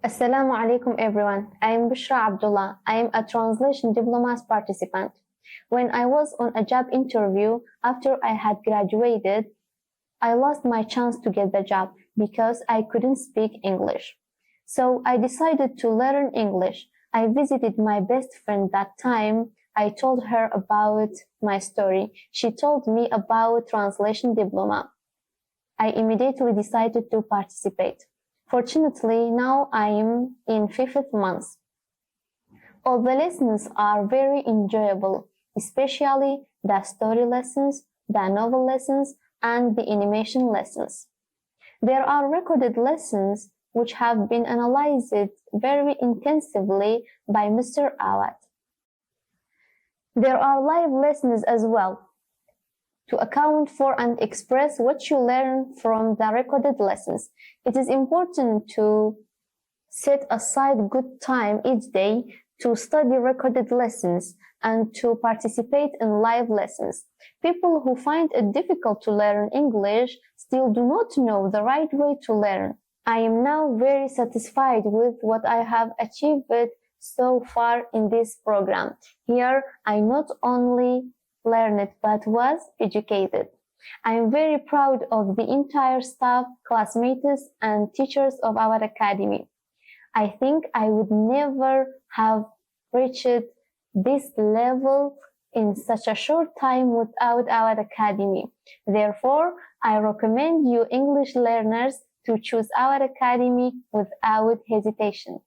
Assalamu alaikum everyone. I am Bushra Abdullah. I am a translation diploma participant. When I was on a job interview after I had graduated, I lost my chance to get the job because I couldn't speak English. So I decided to learn English. I visited my best friend that time. I told her about my story. She told me about translation diploma. I immediately decided to participate. Fortunately, now I am in 5th month. All the lessons are very enjoyable, especially the story lessons, the novel lessons, and the animation lessons. There are recorded lessons which have been analyzed very intensively by Mr. Awat. There are live lessons as well, to account for and express what you learn from the recorded lessons. It is important to set aside good time each day to study recorded lessons and to participate in live lessons. People who find it difficult to learn English still do not know the right way to learn. I am now very satisfied with what I have achieved so far in this program. Here, I not only learned but was educated. I am very proud of the entire staff, classmates, and teachers of our academy. I think I would never have reached this level in such a short time without our academy. Therefore, I recommend you English learners to choose our academy without hesitation.